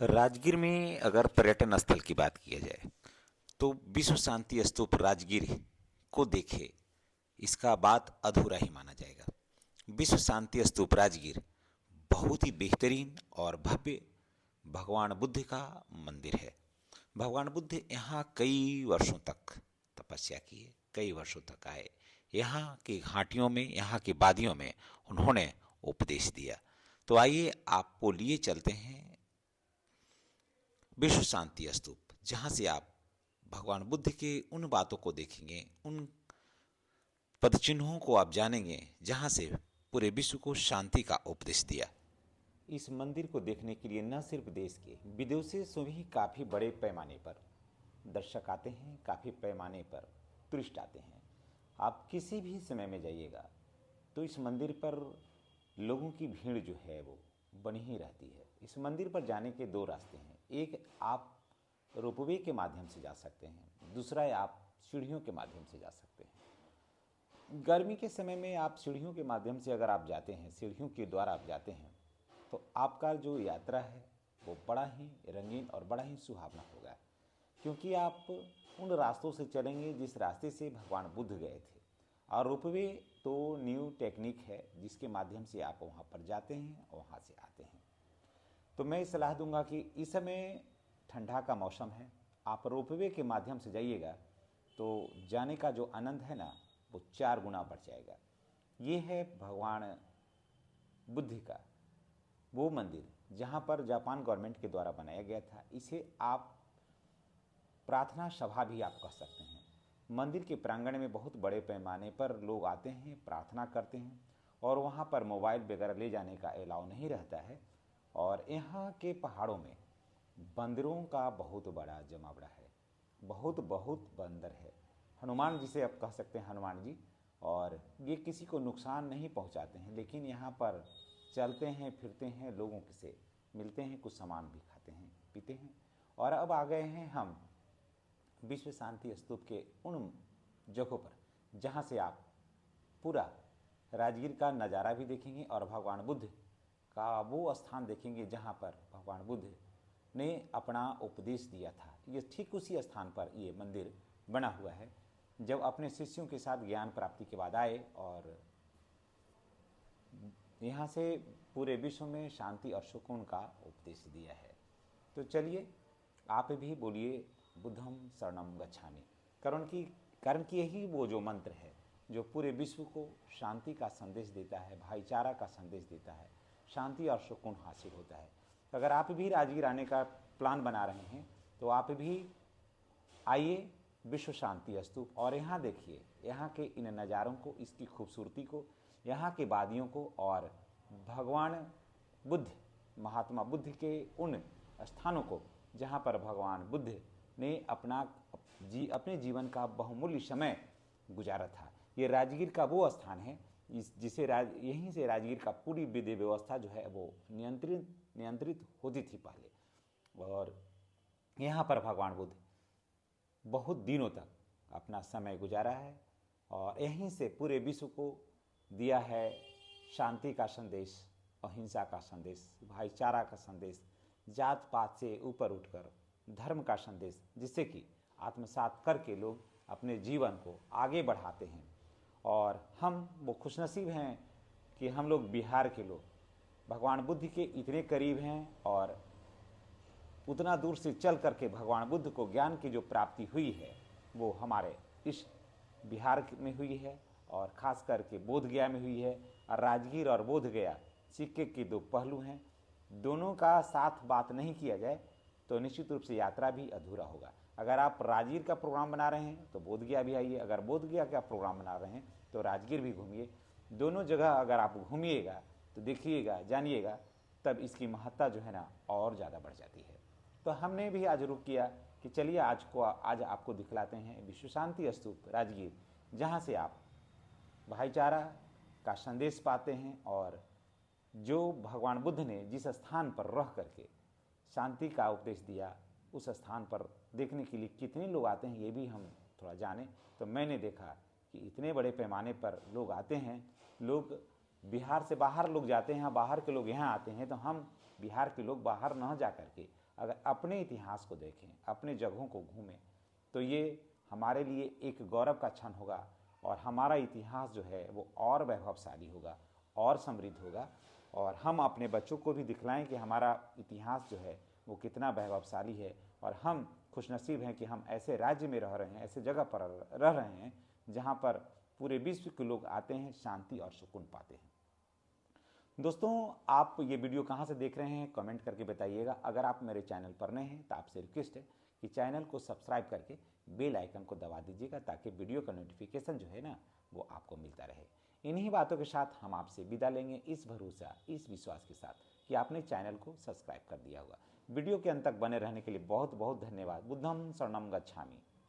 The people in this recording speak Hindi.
राजगीर में अगर पर्यटन स्थल की बात किया जाए तो विश्व शांति स्तूप राजगीर को देखे, इसका बात अधूरा ही माना जाएगा। विश्व शांति स्तूप राजगीर बहुत ही बेहतरीन और भव्य भगवान बुद्ध का मंदिर है। भगवान बुद्ध यहाँ कई वर्षों तक तपस्या किए, कई वर्षों तक आए। यहाँ की घाटियों में, यहाँ की वादियों में उन्होंने उपदेश दिया। तो आइए आपको लिए चलते हैं विश्व शांति स्तूप, जहां से आप भगवान बुद्ध के उन बातों को देखेंगे, उन पदचिन्हों को आप जानेंगे जहां से पूरे विश्व को शांति का उपदेश दिया। इस मंदिर को देखने के लिए न सिर्फ देश के, विदेशों से भी काफ़ी बड़े पैमाने पर दर्शक आते हैं, काफ़ी पैमाने पर टूरिस्ट आते हैं। आप किसी भी समय में जाइएगा तो इस मंदिर पर लोगों की भीड़ जो है वो बनी ही रहती है। इस मंदिर पर जाने के दो रास्ते हैं। एक, आप रोपवे के माध्यम से जा सकते हैं, दूसरा है आप सीढ़ियों के माध्यम से जा सकते हैं। गर्मी के समय में आप सीढ़ियों के माध्यम से अगर आप जाते हैं, सीढ़ियों के द्वारा आप जाते हैं, तो आपका जो यात्रा है वो बड़ा ही रंगीन और बड़ा ही सुहावना होगा, क्योंकि आप उन रास्तों से चलेंगे जिस रास्ते से भगवान बुद्ध गए थे। और रोपवे तो न्यू टेक्निक है जिसके माध्यम से आप वहाँ पर जाते हैं और वहाँ से आते हैं। तो मैं सलाह दूंगा कि इस समय ठंडा का मौसम है, आप रोपवे के माध्यम से जाइएगा तो जाने का जो आनंद है ना वो 4 गुना बढ़ जाएगा। ये है भगवान बुद्ध का वो मंदिर जहाँ पर जापान गवर्नमेंट के द्वारा बनाया गया था। इसे आप प्रार्थना सभा भी आप कह सकते हैं। मंदिर के प्रांगण में बहुत बड़े पैमाने पर लोग आते हैं, प्रार्थना करते हैं, और वहाँ पर मोबाइल वगैरह ले जाने का अलाउ नहीं रहता है। और यहाँ के पहाड़ों में बंदरों का बहुत बड़ा जमावड़ा है, बहुत बहुत बंदर है। हनुमान जी से आप कह सकते हैं, हनुमान जी। और ये किसी को नुकसान नहीं पहुँचाते हैं, लेकिन यहाँ पर चलते हैं, फिरते हैं, लोगों से मिलते हैं, कुछ सामान भी खाते हैं, पीते हैं। और अब आ गए हैं हम विश्व शांति स्तूप के उन जगहों पर जहाँ से आप पूरा राजगीर का नज़ारा भी देखेंगे और भगवान बुद्ध का वो स्थान देखेंगे जहाँ पर भगवान बुद्ध ने अपना उपदेश दिया था। ये ठीक उसी स्थान पर ये मंदिर बना हुआ है जब अपने शिष्यों के साथ ज्ञान प्राप्ति के बाद आए और यहाँ से पूरे विश्व में शांति और सुकून का उपदेश दिया है। तो चलिए आप भी बोलिए, बुद्धम शरणम गच्छामि। कारण कि यही वो जो मंत्र है जो पूरे विश्व को शांति का संदेश देता है, भाईचारा का संदेश देता है, शांति और सुकून हासिल होता है। अगर आप भी राजगीर आने का प्लान बना रहे हैं तो आप भी आइए विश्व शांति स्तूप, और यहाँ देखिए यहाँ के इन नज़ारों को, इसकी खूबसूरती को, यहाँ की वादियों को, और भगवान बुद्ध, महात्मा बुद्ध के उन स्थानों को जहाँ पर भगवान बुद्ध ने अपने जीवन का बहुमूल्य समय गुजारा था। ये राजगीर का वो स्थान है यहीं से राजगीर का पूरी विधि व्यवस्था जो है वो नियंत्रित होती थी पहले। और यहाँ पर भगवान बुद्ध बहुत दिनों तक अपना समय गुजारा है और यहीं से पूरे विश्व को दिया है शांति का संदेश, अहिंसा का संदेश, भाईचारा का संदेश, जात पात से ऊपर उठकर धर्म का संदेश, जिससे कि आत्मसात करके लोग अपने जीवन को आगे बढ़ाते हैं। और हम वो खुशनसीब हैं कि हम लोग बिहार के लोग भगवान बुद्ध के इतने करीब हैं और उतना दूर से चल करके भगवान बुद्ध को ज्ञान की जो प्राप्ति हुई है वो हमारे इस बिहार में हुई है, और ख़ास करके बोध गया में हुई है। और राजगीर और बोध गया सिक्के के दो पहलू हैं, दोनों का साथ बात नहीं किया जाए तो निश्चित रूप से यात्रा भी अधूरा होगा। अगर आप राजगीर का प्रोग्राम बना रहे हैं तो बोध गया भी आइए, अगर बोध गया का प्रोग्राम बना रहे हैं तो राजगीर भी घूमिए। दोनों जगह अगर आप घूमिएगा तो देखिएगा, जानिएगा, तब इसकी महत्ता जो है ना और ज़्यादा बढ़ जाती है। तो हमने भी आज रुक किया कि चलिए आज आपको दिखलाते हैं विश्व शांति स्तूप राजगीर, जहाँ से आप भाईचारा का संदेश पाते हैं और जो भगवान बुद्ध ने जिस स्थान पर रह करके शांति का उपदेश दिया उस स्थान पर देखने के लिए कितने लोग आते हैं ये भी हम थोड़ा जाने। तो मैंने देखा कि इतने बड़े पैमाने पर लोग आते हैं, लोग बिहार से बाहर लोग जाते हैं, बाहर के लोग यहाँ आते हैं, तो हम बिहार के लोग बाहर न जा करके अगर अपने इतिहास को देखें, अपने जगहों को घूमें, तो ये हमारे लिए एक गौरव का क्षण होगा और हमारा इतिहास जो है वो और वैभवशाली होगा और समृद्ध होगा। और हम अपने बच्चों को भी दिखलाएं कि हमारा इतिहास जो है वो कितना वैभवशाली है और हम खुशनसीब हैं कि हम ऐसे राज्य में रह रहे हैं, ऐसे जगह पर रह रहे हैं जहाँ पर पूरे विश्व के लोग आते हैं, शांति और सुकून पाते हैं। दोस्तों, आप ये वीडियो कहाँ से देख रहे हैं कमेंट करके बताइएगा। अगर आप मेरे चैनल पर नए हैं तो आपसे रिक्वेस्ट है कि चैनल को सब्सक्राइब करके बेल आइकन को दबा दीजिएगा ताकि वीडियो का नोटिफिकेशन जो है ना वो आपको मिलता रहे। इन्हीं बातों के साथ हम आपसे विदा लेंगे, इस भरोसा, इस विश्वास के साथ कि आपने चैनल को सब्सक्राइब कर दिया होगा। वीडियो के अंत तक बने रहने के लिए बहुत बहुत धन्यवाद। बुद्धं शरणं गच्छामि।